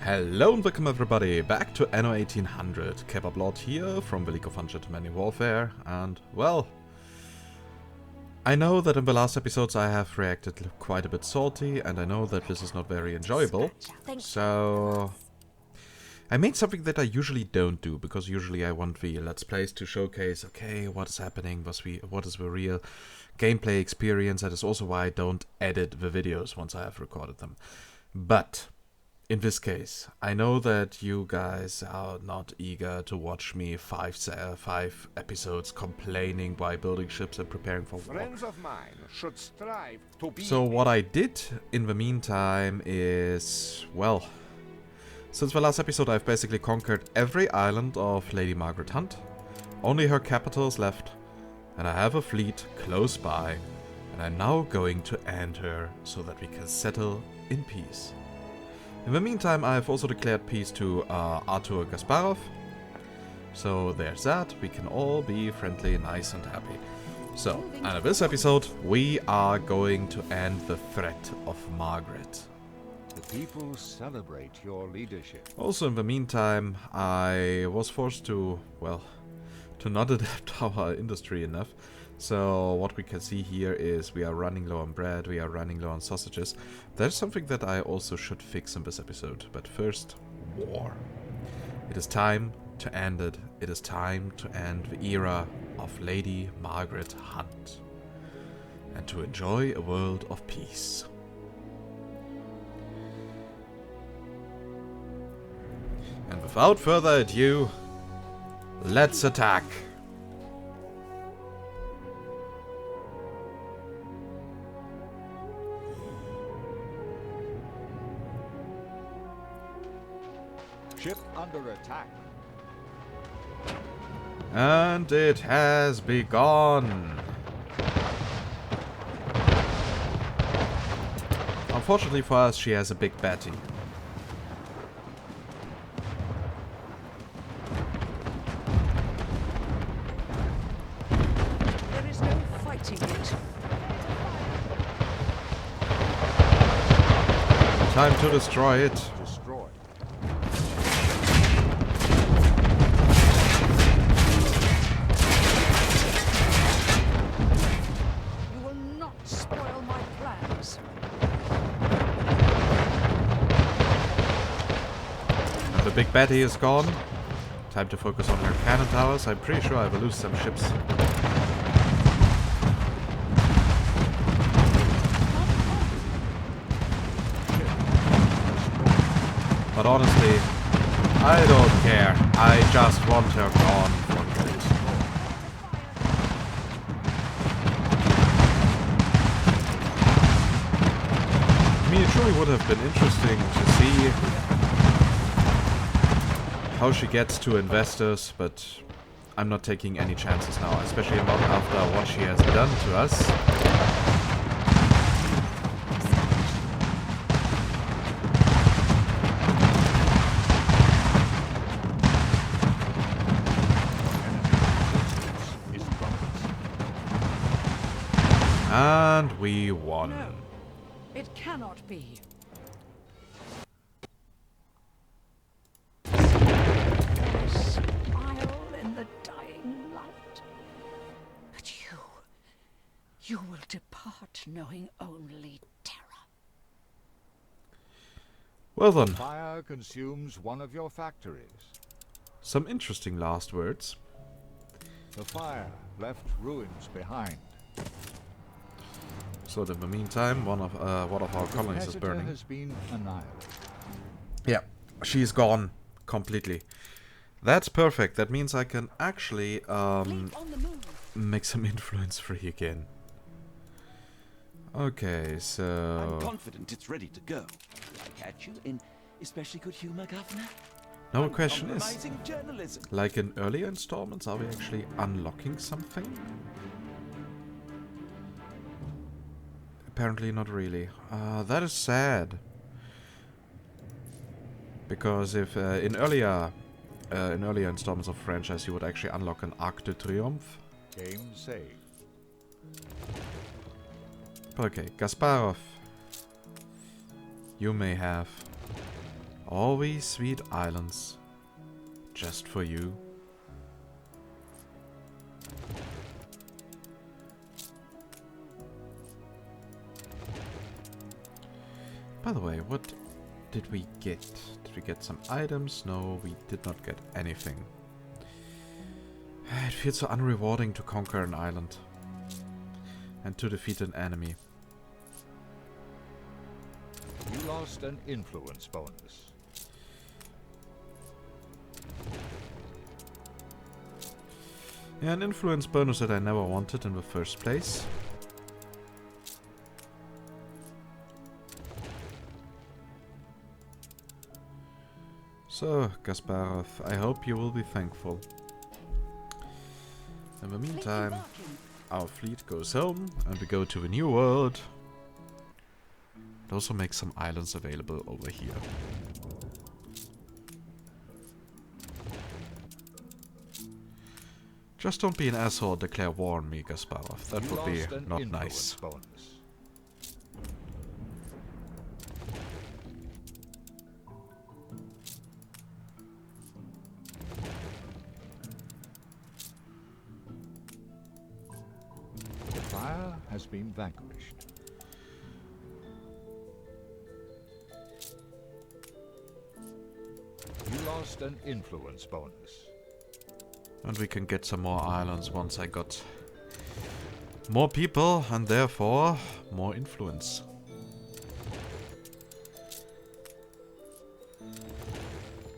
Hello and welcome everybody back to Anno 1800. Kebablord here from the League of Ungentlemanly Warfare, and well, I know that in the last episodes I have reacted quite a bit salty, and I know that this is not very enjoyable, so I made something that I usually don't do, because usually I want the Let's Plays to showcase, okay, what is happening, what is the real gameplay experience. That is also why I don't edit the videos once I have recorded them. But in this case, I know that you guys are not eager to watch me five episodes complaining while building ships and preparing for war. Friends of mine should strive to be. So what I did in the meantime is, well, since the last episode I've basically conquered every island of Lady Margaret Hunt. Only her capital is left, and I have a fleet close by, and I'm now going to end her so that we can settle in peace. In the meantime, I've also declared peace to Artur Gasparov. So there's that. We can all be friendly, nice and happy. So, and in this episode, we are going to end the threat of Margaret. The people celebrate your leadership. Also, in the meantime, I was forced to, well, to not adapt our industry enough. So what we can see here is we are running low on bread, we are running low on sausages. There's something that I also should fix in this episode. But first, war. It is time to end it. It is time to end the era of Lady Margaret Hunt. And to enjoy a world of peace. And without further ado, let's attack. Ship under attack. And it has begun. Unfortunately for us, she has a big Betty. There is no fighting it. Time to destroy it. Destroy. You will not spoil my plans. The big Betty is gone. Time to focus on her cannon towers. I'm pretty sure I will lose some ships. But honestly, I don't care. I just want her gone for good. I mean, it surely would have been interesting to see how she gets to investors, but I'm not taking any chances now, especially not after what she has done to us. And we won. No, it cannot be. There is smile in the dying light. But you will depart knowing only terror. Well then, Fire consumes one of your factories. some interesting last words. The fire left ruins behind. So in the meantime, one of our colonies is burning. Has been annihilated. Yeah, she's gone completely. That's perfect. That means I can actually Fleet on the move. make some influence free again. Okay, so I'm confident it's ready to go. Did I catch you in especially good humor, Governor? now the question is, Uncompromising journalism. like in earlier installments, are we actually unlocking something? Apparently not really. That is sad. Because if in earlier installments of the franchise you would actually unlock an Arc de Triomphe. Game saved. Okay, Gasparov. You may have Always sweet islands. Just for you. By the way, what did we get? Did we get some items? No, we did not get anything. It feels so unrewarding to conquer an island. And to defeat an enemy. You lost an influence bonus. Yeah, an influence bonus that I never wanted in the first place. So, Kasparov, I hope you will be thankful. In the meantime, our fleet goes home and we go to the new world. It also makes some islands available over here. Just don't be an asshole, declare war on me, Kasparov. That would be not nice. Bonus. The fire has been vanquished. You lost an influence bonus. And we can get some more islands once I got more people and therefore more influence.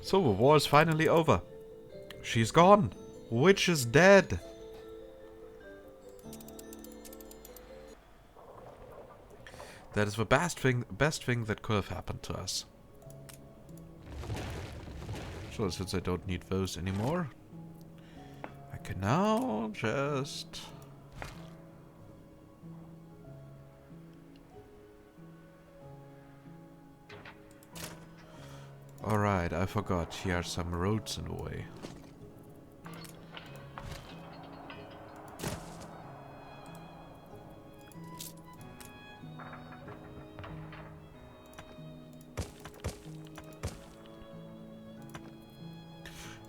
So the war is finally over. She's gone. Witch is dead. That is the best thing that could have happened to us. So since I don't need those anymore, I can now just... Alright, I forgot. Here are some roads in the way.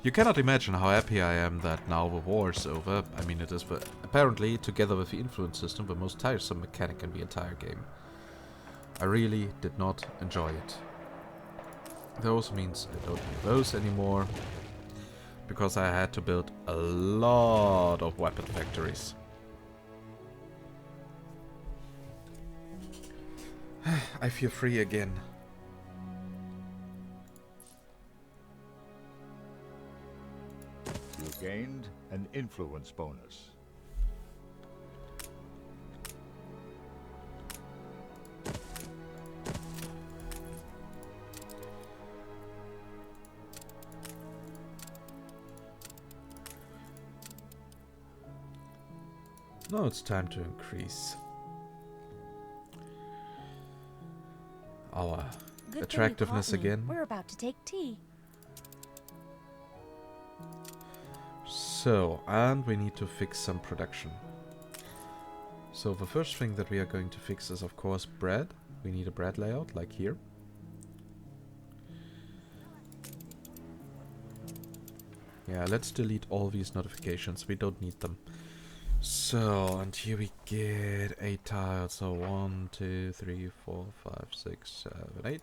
You cannot imagine how happy I am that now the war is over. I mean, it is apparently, together with the influence system, the most tiresome mechanic in the entire game. I really did not enjoy it. That also means I don't need those anymore, because I had to build a lot of weapon factories. I feel free again. You gained an influence bonus. Now it's time to increase our attractiveness again. We're about to take tea. So, and we need to fix some production. So the first thing that we are going to fix is of course bread. We need a bread layout like here. Yeah, let's delete all these notifications. We don't need them. So, and here we get 8 tiles. So 1, 2, 3, 4, 5, 6, 7, 8.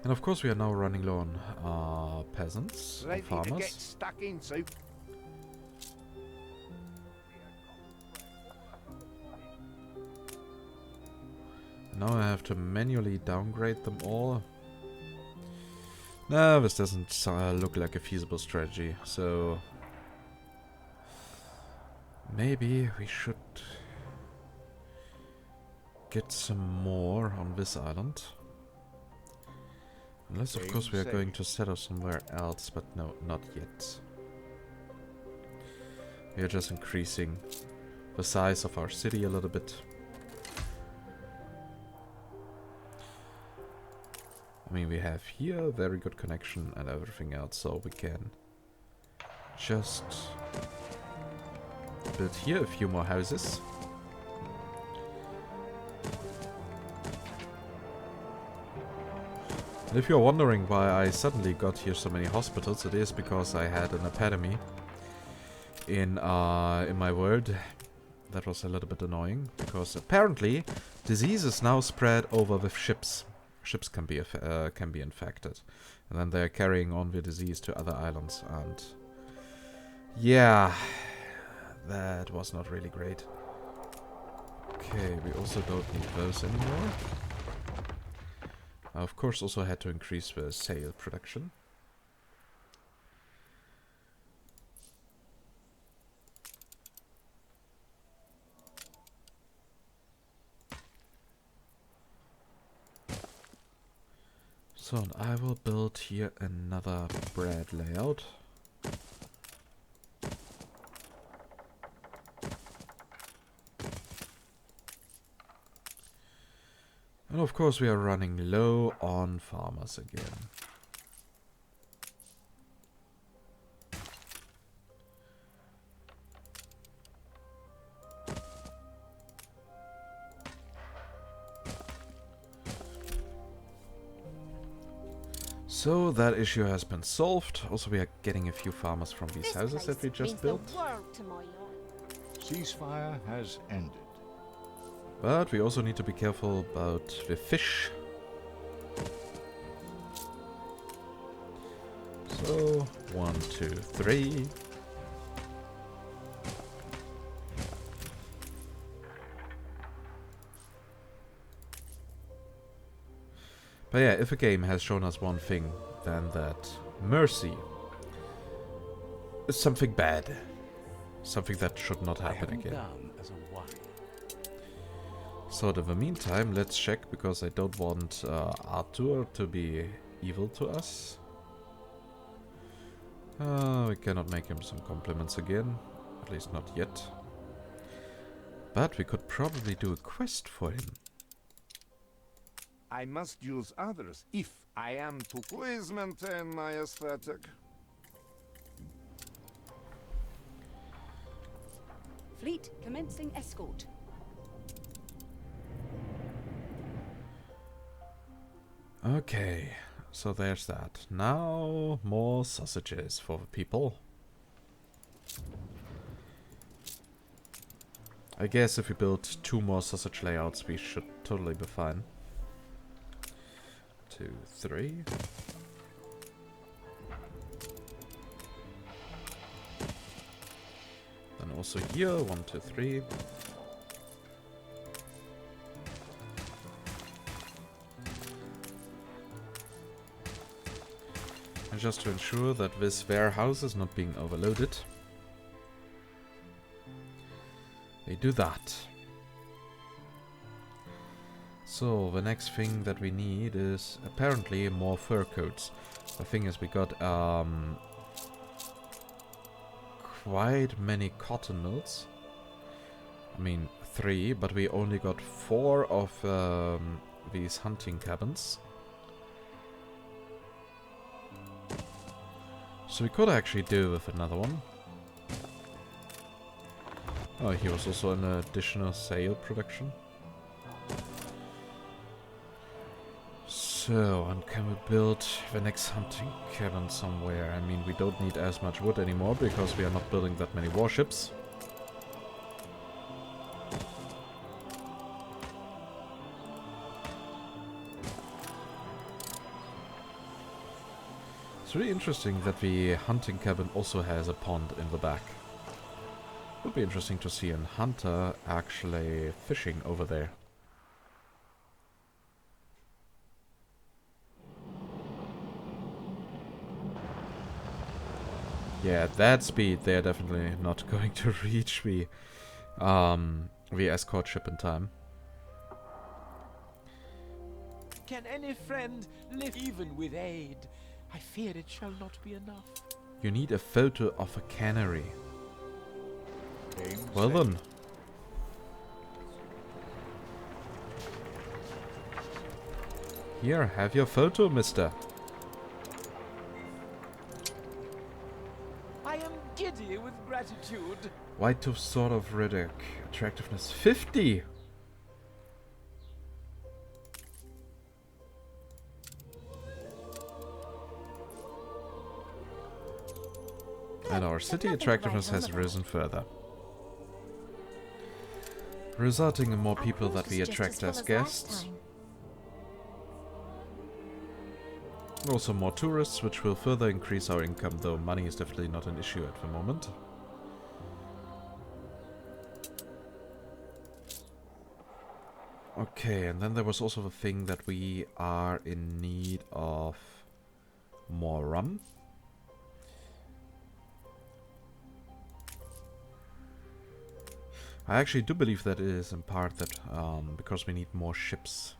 And of course we are now running low on peasants, on farmers. Get stuck into. Now I have to manually downgrade them all. No, this doesn't look like a feasible strategy, so maybe we should get some more on this island. Unless, of course, we are going to settle somewhere else, but no, not yet. We are just increasing the size of our city a little bit. I mean, we have here very good connection and everything else, so we can just build here a few more houses. And if you're wondering why I suddenly got here so many hospitals, it is because I had an epidemic in my world. That was a little bit annoying, because apparently diseases now spread over with ships. Ships can be infected, and then they're carrying on the disease to other islands, and yeah, that was not really great. Okay, we also don't need those anymore. I of course also had to increase the sail production. So, and I will build here another bread layout. And of course we are running low on farmers again. So that issue has been solved. Also, we are getting a few farmers from these houses that we just built. Ceasefire has ended. But we also need to be careful about the fish. So, 1, 2, 3. But yeah, if a game has shown us one thing, then that mercy is something bad. Something that should not happen again. So in the meantime, let's check, because I don't want Arthur to be evil to us. We cannot make him some compliments again. At least not yet. But we could probably do a quest for him. I must use others if I am to please maintain my aesthetic. Fleet commencing escort. Okay, so there's that. Now more sausages for the people. I guess if we build 2 more sausage layouts, we should totally be fine. 2, 3. Then also here, 1, 2, 3. And just to ensure that this warehouse is not being overloaded, we do that. So the next thing that we need is apparently more fur coats. The thing is, we got quite many cotton mills. I mean 3, but we only got 4 of these hunting cabins. So we could actually do with another one. Oh, here was also an additional sail production. So, and can we build the next hunting cabin somewhere? I mean, we don't need as much wood anymore because we are not building that many warships. It's really interesting that the hunting cabin also has a pond in the back. It would be interesting to see a hunter actually fishing over there. Yeah, at that speed, they're definitely not going to reach the escort ship in time. Can any friend live even with aid? I fear it shall not be enough. You need a photo of a cannery. Well then, Here, have your photo, mister. I am giddy with gratitude. White to sort of Riddick. Attractiveness 50! And our city attractiveness has risen further. Resulting in more people that we attract as guests. Also more tourists, which will further increase our income, though money is definitely not an issue at the moment. Okay, and then there was also the thing that we are in need of more rum. I actually do believe that it is in part that because we need more ships.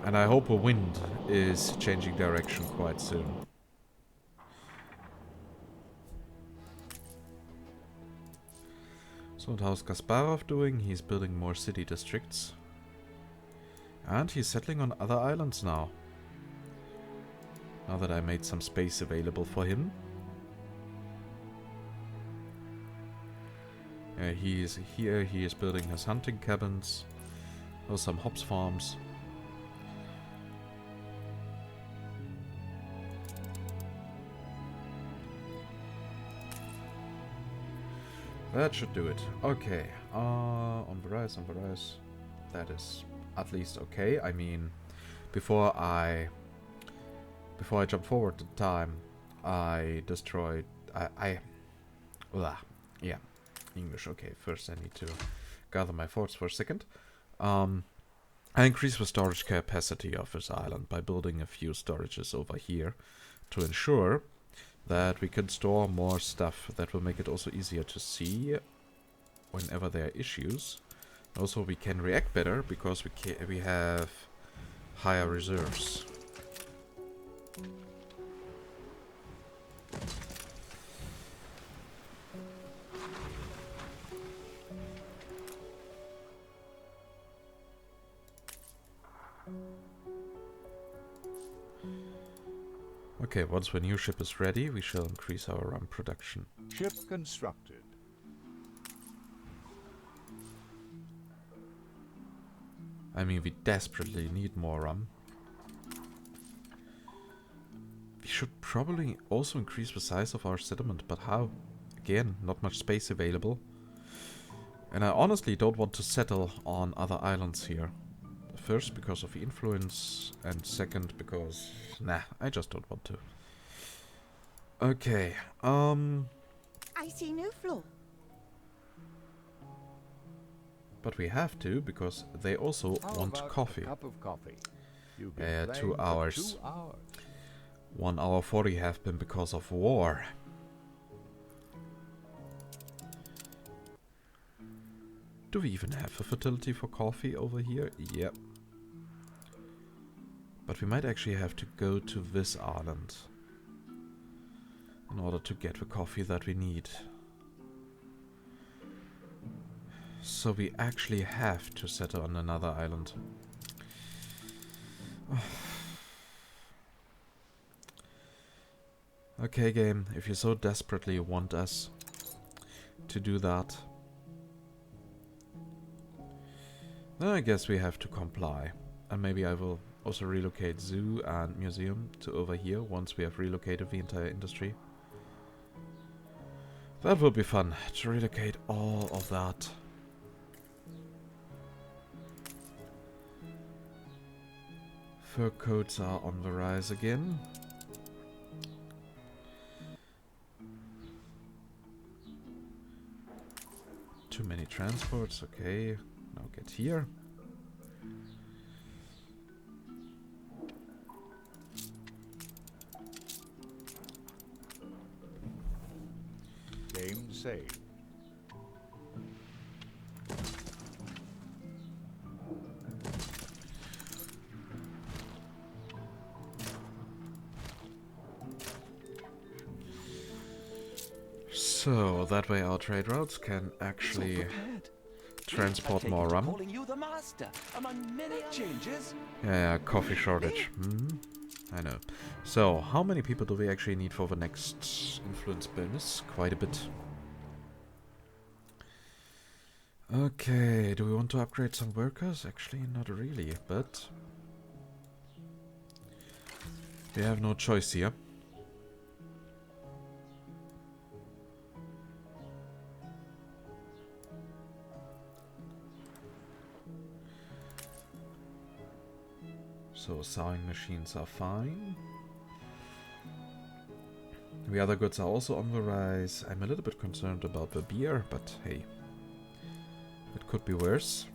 And I hope the wind is changing direction quite soon. So and how's Kasparov doing? He's building more city districts. And he's settling on other islands now. Now that I made some space available for him. He is here, he is building his hunting cabins. Or some hops farms. That should do it. Okay. On the rise. That is at least okay. I mean, before I jump forward in time, I destroyed. Yeah, English. Okay. First, I need to gather my thoughts for a second. I increased the storage capacity of this island by building a few storages over here to ensure that we can store more stuff that will make it also easier to see whenever there are issues. Also, we can react better because we have higher reserves. Okay, once the new ship is ready, we shall increase our rum production. Ship constructed. I mean, we desperately need more rum. We should probably also increase the size of our settlement, but how? Again, not much space available. And I honestly don't want to settle on other islands here. First, because of the influence, and second, because... Nah, I just don't want to. Okay, I see no flaw. but we have to, because they also want coffee. Cup of coffee. 2 hours. 2 hours. 1 hour 40 have been because of war. Do we even have a fertility for coffee over here? Yep. But we might actually have to go to this island in order to get the coffee that we need. So we actually have to settle on another island. Okay, game, if you so desperately want us to do that, then I guess we have to comply. And maybe I will also relocate zoo and museum to over here once we have relocated the entire industry. That will be fun, to relocate all of that. Fur coats are on the rise again. Too many transports, okay. Now get here. Game saved. So that way our trade routes can actually transport more rum. Calling you the master among many changes. Yeah, coffee shortage. I know. So, how many people do we actually need for the next influence bonus? Quite a bit. Okay, do we want to upgrade some workers? Actually, not really, but we have no choice here. So sewing machines are fine. The other goods are also on the rise. I'm a little bit concerned about the beer, but hey, it could be worse.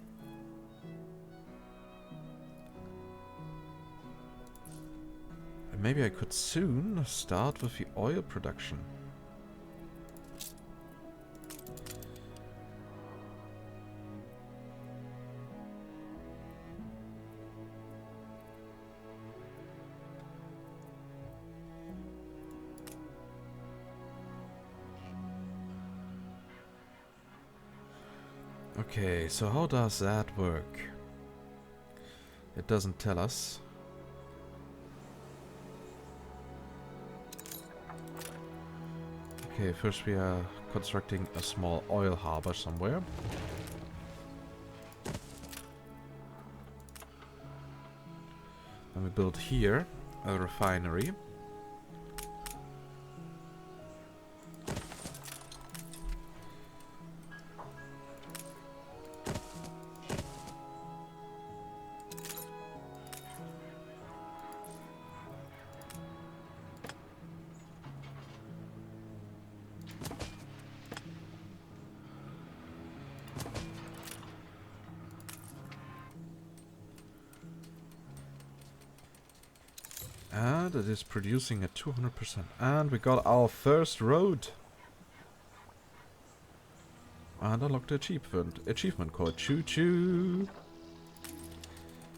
And maybe I could soon start with the oil production. Okay, so how does that work? It doesn't tell us. Okay, first we are constructing a small oil harbor somewhere. Then we build here a refinery. And it is producing at 200%. And we got our first road. And unlocked the achievement called Choo Choo.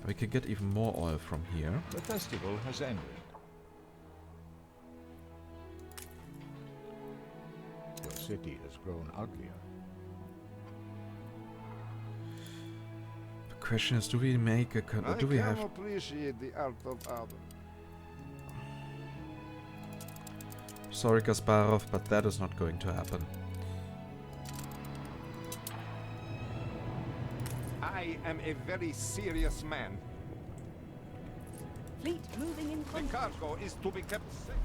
We can get even more oil from here. The festival has ended. Your city has grown uglier. The question is, do we make a... do we have... appreciate the art of others. Sorry, Kasparov, but that is not going to happen. I am a very serious man. Fleet moving in The contact. cargo is to be kept safe.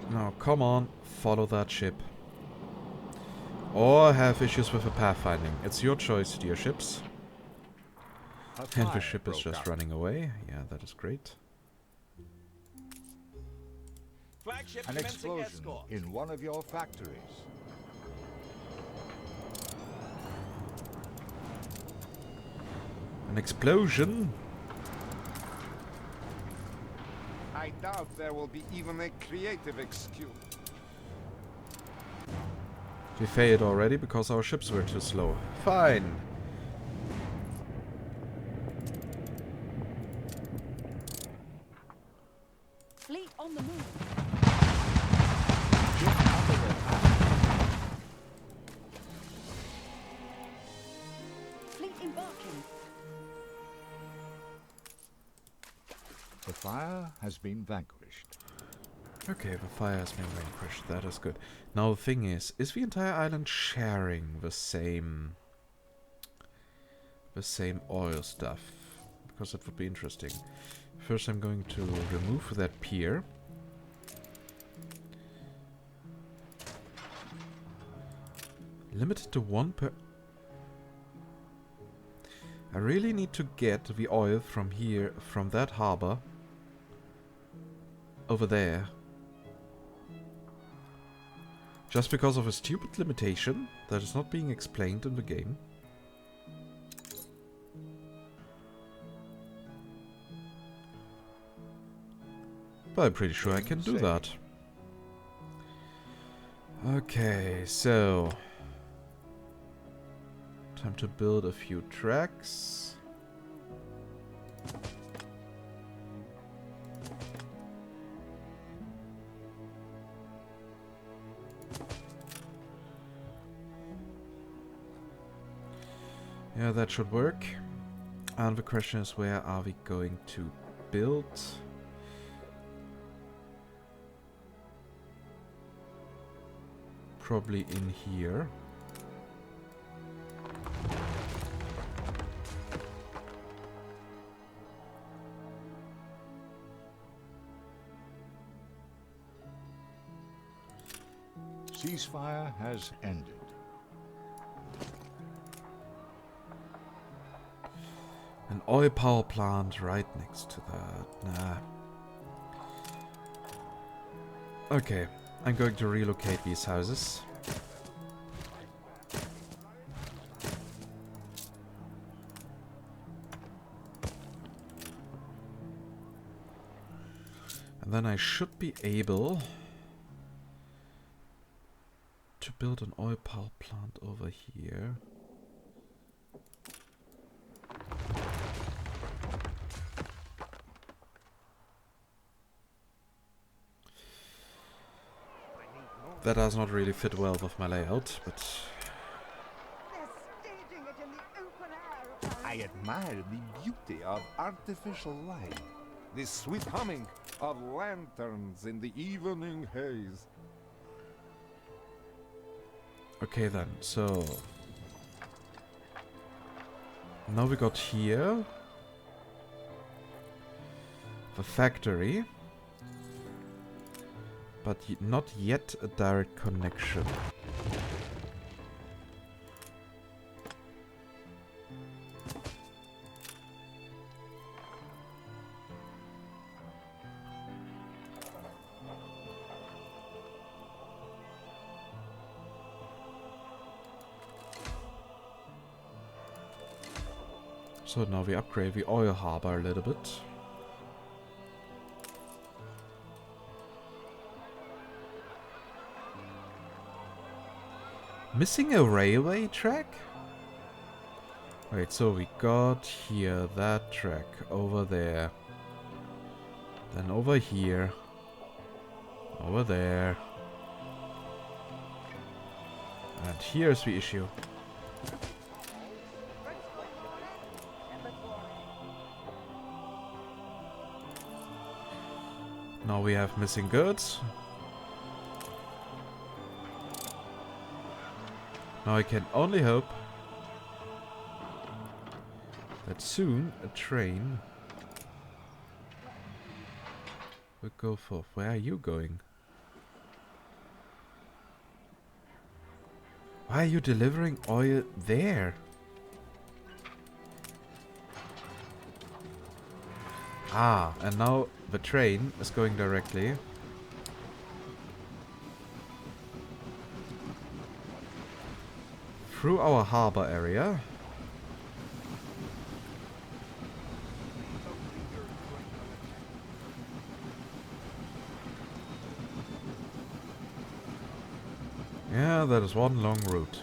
Now, come on, follow that ship. Or have issues with the pathfinding. It's your choice, dear ships. And the ship is just running away. Yeah, that is great. Flagship An commencing explosion escort. in one of your factories. An explosion? I doubt there will be even a creative excuse. We failed already because our ships were too slow. Fine. Fleet on the move. Fleet embarking. The fire has been vanquished. Okay, the fire has been vanquished. That is good. Now the thing is the entire island sharing the same oil stuff? Because that would be interesting. First I'm going to remove that pier. Limited to one per... I really need to get the oil from here, from that harbor, over there. Just because of a stupid limitation that is not being explained in the game. But I'm pretty sure I can do that. Okay, so... time to build a few tracks. Yeah, that should work. And the question is, where are we going to build? Probably in here. Ceasefire has ended. An oil power plant right next to that. Nah. Okay, I'm going to relocate these houses. And then I should be able to build an oil power plant over here. That does not really fit well with my layout, but They're staging it in the open air. I admire the beauty of artificial light, the sweet humming of lanterns in the evening haze. okay then, so now we got here the factory, but not yet a direct connection. So now we upgrade the oil harbor a little bit. Missing a railway track? Wait, so we got here that track over there. Then over here. Over there. And here's the issue. Now we have missing goods. Now I can only hope that soon a train will go forth. Where are you going? Why are you delivering oil there? Ah, and now the train is going directly through our harbor area. Yeah, that is one long route.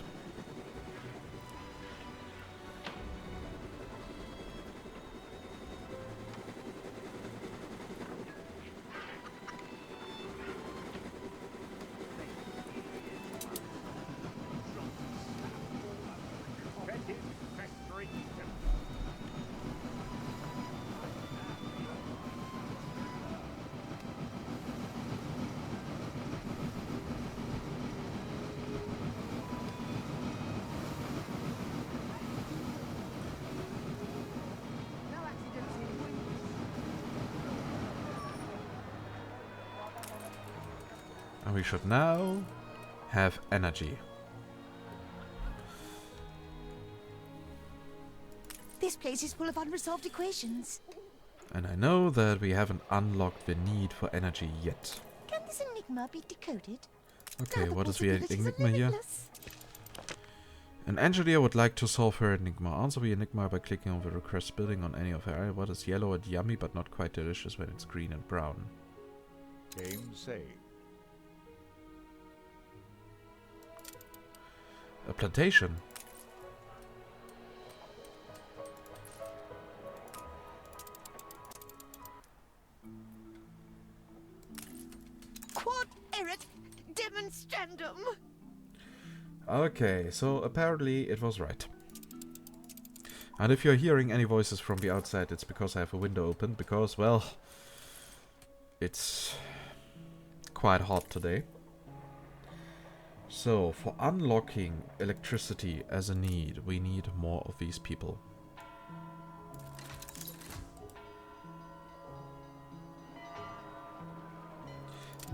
And we should now have energy. This place is full of unresolved equations. And I know that we haven't unlocked the need for energy yet. Can this enigma be decoded? Okay, Now what is the possibilities are enigma here? limitless. An engineer would like to solve her enigma. Answer the enigma by clicking on the request building on any of her area. What is yellow and yummy but not quite delicious when it's green and brown? Game saved. A plantation. Quod erat demonstrandum. Okay, so apparently it was right. And if you're hearing any voices from the outside, it's because I have a window open, because, well, it's quite hot today. So, for unlocking electricity as a need, we need more of these people.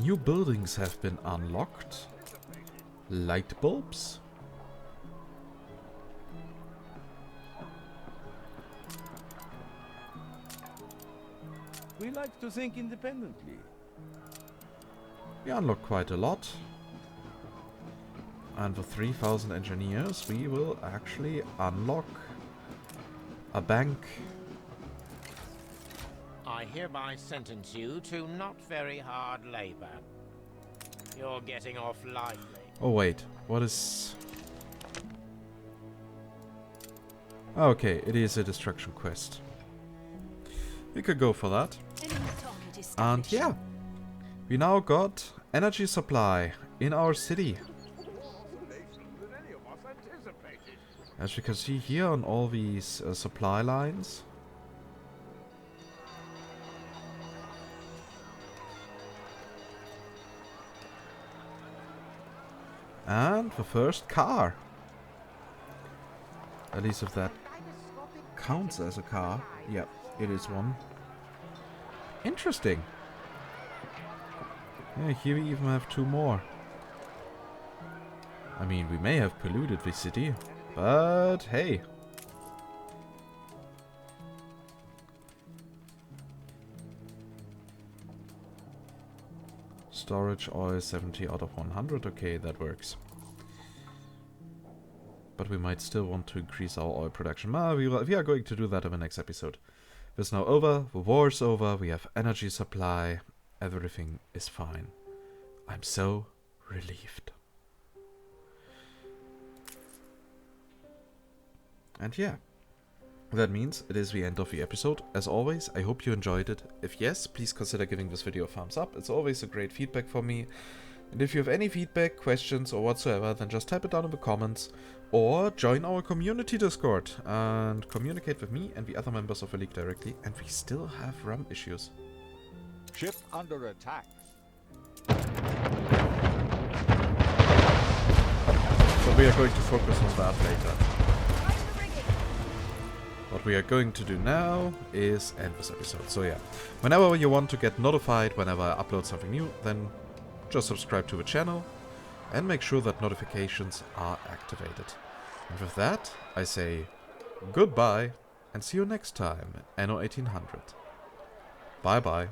New buildings have been unlocked. Light bulbs. We like to think independently. We unlock quite a lot. And for 3,000 engineers, we will actually unlock a bank. I hereby sentence you to not very hard labor. You're getting off lightly. Oh wait, what is... Okay, it is a destruction quest. We could go for that. And yeah, we now got energy supply in our city. As you can see here on all these supply lines. And the first car. At least if that counts as a car. Yep, it is one. Interesting. Yeah, here we even have 2 more. I mean, we may have polluted the city, but hey. Storage oil 70 out of 100. Okay, that works. But we might still want to increase our oil production. We are going to do that in the next episode. This is now over. The war's over. We have energy supply. Everything is fine. I'm so relieved. And yeah, that means it is the end of the episode. As always, I hope you enjoyed it. If yes, please consider giving this video a thumbs up. It's always a great feedback for me. And if you have any feedback, questions or whatsoever, then just type it down in the comments. Or join our community Discord and communicate with me and the other members of the league directly. And we still have RAM issues. Ship under attack. So we are going to focus on that later. What we are going to do now is end this episode. So yeah, whenever you want to get notified whenever I upload something new, then just subscribe to the channel and make sure that notifications are activated. And with that, I say goodbye and see you next time, Anno 1800. Bye bye.